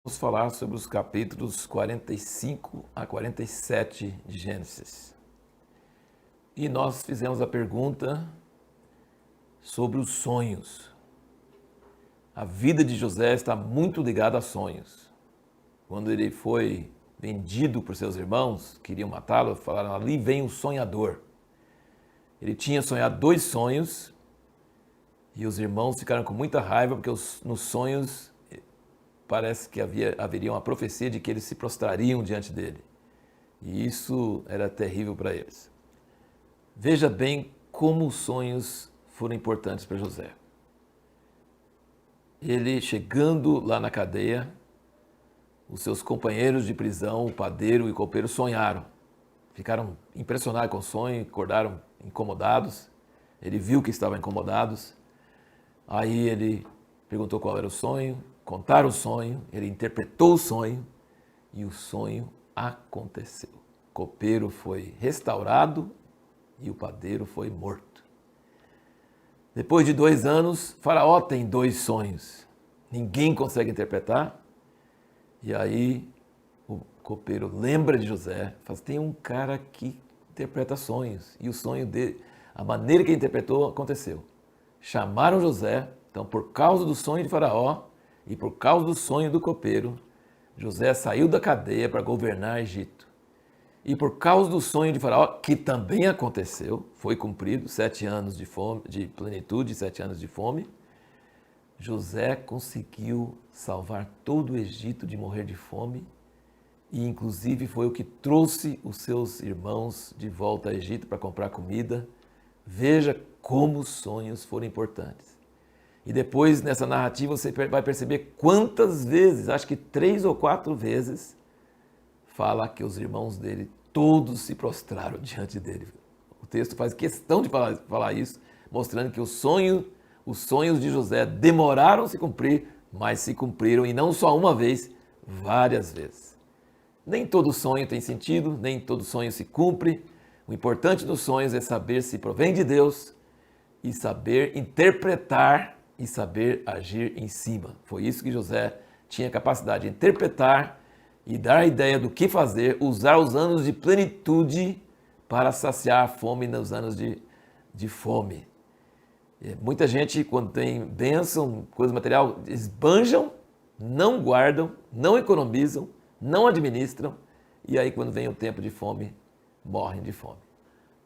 Vamos falar sobre os capítulos 45 a 47 de Gênesis. E nós fizemos a pergunta sobre os sonhos. A vida de José está muito ligada a sonhos. Quando ele foi vendido por seus irmãos, queriam matá-lo, falaram: ali vem o sonhador. Ele tinha sonhado 2 sonhos e os irmãos ficaram com muita raiva porque nos sonhos parece que haveria uma profecia de que eles se prostrariam diante dele. E isso era terrível para eles. Veja bem como os sonhos foram importantes para José. Ele, chegando lá na cadeia, os seus companheiros de prisão, o padeiro e o copeiro, sonharam. Ficaram impressionados com o sonho, acordaram incomodados. Ele viu que estavam incomodados. Aí ele perguntou qual era o sonho, contaram o sonho, ele interpretou o sonho e o sonho aconteceu. O copeiro foi restaurado e o padeiro foi morto. Depois de 2 anos, Faraó tem 2 sonhos. Ninguém consegue interpretar. E aí o copeiro lembra de José, fala: tem um cara que interpreta sonhos. E o sonho dele, a maneira que ele interpretou, aconteceu. Chamaram José. Então, por causa do sonho de Faraó e por causa do sonho do copeiro, José saiu da cadeia para governar Egito. E por causa do sonho de Faraó, que também aconteceu, foi cumprido, 7 anos de fome, de plenitude, 7 anos de fome, José conseguiu salvar todo o Egito de morrer de fome e inclusive foi o que trouxe os seus irmãos de volta ao Egito para comprar comida. Veja como os sonhos foram importantes. E depois, nessa narrativa, você vai perceber quantas vezes, acho que 3 ou 4 vezes, fala que os irmãos dele todos se prostraram diante dele. O texto faz questão de falar isso, mostrando que os sonhos de José demoraram a se cumprir, mas se cumpriram, e não só uma vez, várias vezes. Nem todo sonho tem sentido, nem todo sonho se cumpre. O importante dos sonhos é saber se provém de Deus e saber interpretar e saber agir em cima. Foi isso que José tinha capacidade de interpretar e dar a ideia do que fazer, usar os anos de plenitude para saciar a fome nos anos de fome. Muita gente, quando tem bênção, coisa material, esbanjam, não guardam, não economizam, não administram, e aí quando vem o tempo de fome, morrem de fome.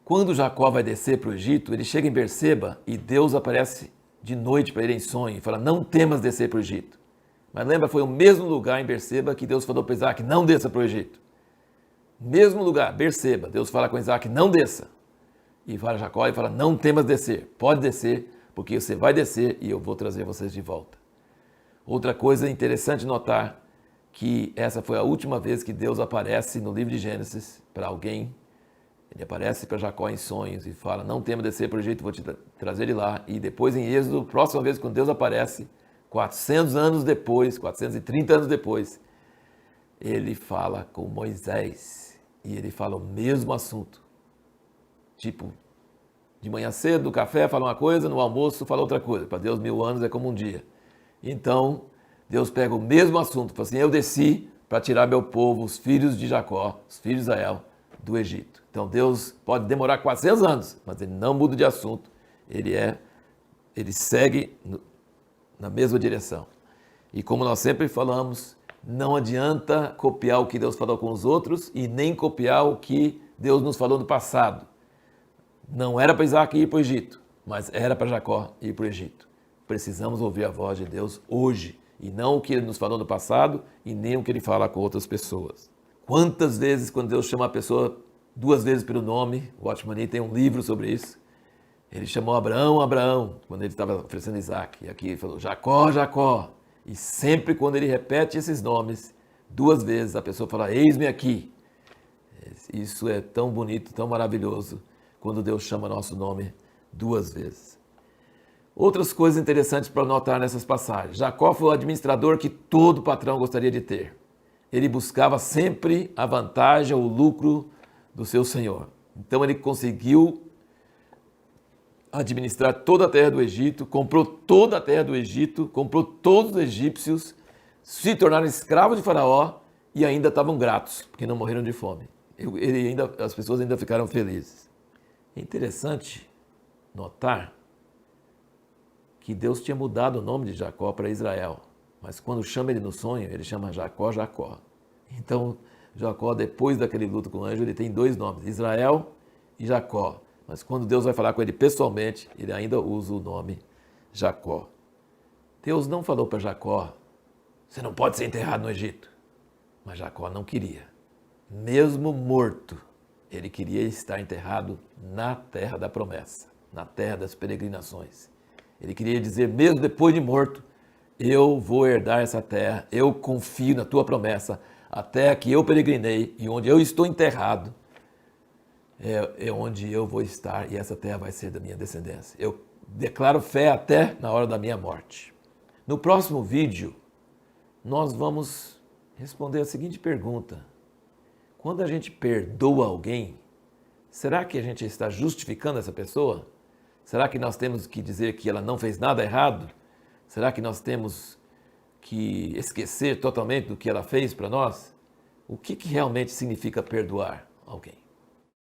Quando Jacó vai descer para o Egito, ele chega em Berseba e Deus aparece de noite para ele em sonho e fala: não temas descer para o Egito. Mas lembra, foi o mesmo lugar em Berseba que Deus falou para Isaac: não desça para o Egito. Mesmo lugar, Berseba, Deus fala com Isaac: não desça. E fala a Jacó e fala: não temas descer, pode descer, porque você vai descer e eu vou trazer vocês de volta. Outra coisa interessante notar, que essa foi a última vez que Deus aparece no livro de Gênesis para alguém. Ele aparece para Jacó em sonhos e fala: não tema descer para o Egito, vou te trazer ele lá. E depois em Êxodo, próxima vez quando Deus aparece, 400 anos depois, 430 anos depois, ele fala com Moisés e ele fala o mesmo assunto. Tipo, de manhã cedo, no café fala uma coisa, no almoço fala outra coisa. Para Deus 1000 anos é como um dia. Então, Deus pega o mesmo assunto, fala assim: eu desci para tirar meu povo, os filhos de Jacó, os filhos de Israel, do Egito. Então Deus pode demorar 400 anos, mas ele não muda de assunto. Ele segue na mesma direção. E como nós sempre falamos, não adianta copiar o que Deus falou com os outros e nem copiar o que Deus nos falou no passado. Não era para Isaac ir para o Egito, mas era para Jacó ir para o Egito. Precisamos ouvir a voz de Deus hoje, e não o que ele nos falou no passado e nem o que ele fala com outras pessoas. Quantas vezes, quando Deus chama a pessoa 2 vezes pelo nome, o Watchman Nee tem um livro sobre isso, ele chamou Abraão, Abraão, quando ele estava oferecendo Isaac, e aqui ele falou Jacó, Jacó, e sempre quando ele repete esses nomes 2 vezes, a pessoa fala: eis-me aqui. Isso é tão bonito, tão maravilhoso, quando Deus chama nosso nome 2 vezes. Outras coisas interessantes para notar nessas passagens: Jacó foi o administrador que todo patrão gostaria de ter. Ele buscava sempre a vantagem ou o lucro do seu senhor. Então ele conseguiu administrar toda a terra do Egito, comprou toda a terra do Egito, comprou todos os egípcios, se tornaram escravos de Faraó e ainda estavam gratos, porque não morreram de fome. As pessoas ainda ficaram felizes. É interessante notar que Deus tinha mudado o nome de Jacó para Israel, mas quando chama ele no sonho, ele chama Jacó, Jacó. Então, Jacó, depois daquele luto com o anjo, ele tem dois nomes, Israel e Jacó. Mas quando Deus vai falar com ele pessoalmente, ele ainda usa o nome Jacó. Deus não falou para Jacó, você não pode ser enterrado no Egito. Mas Jacó não queria. Mesmo morto, ele queria estar enterrado na terra da promessa, na terra das peregrinações. Ele queria dizer, mesmo depois de morto, eu vou herdar essa terra, eu confio na tua promessa, a terra que eu peregrinei e onde eu estou enterrado, é onde eu vou estar e essa terra vai ser da minha descendência. Eu declaro fé até na hora da minha morte. No próximo vídeo, nós vamos responder a seguinte pergunta. Quando a gente perdoa alguém, será que a gente está justificando essa pessoa? Será que nós temos que dizer que ela não fez nada errado? Será que nós temos que esquecer totalmente do que ela fez para nós? O que realmente significa perdoar alguém?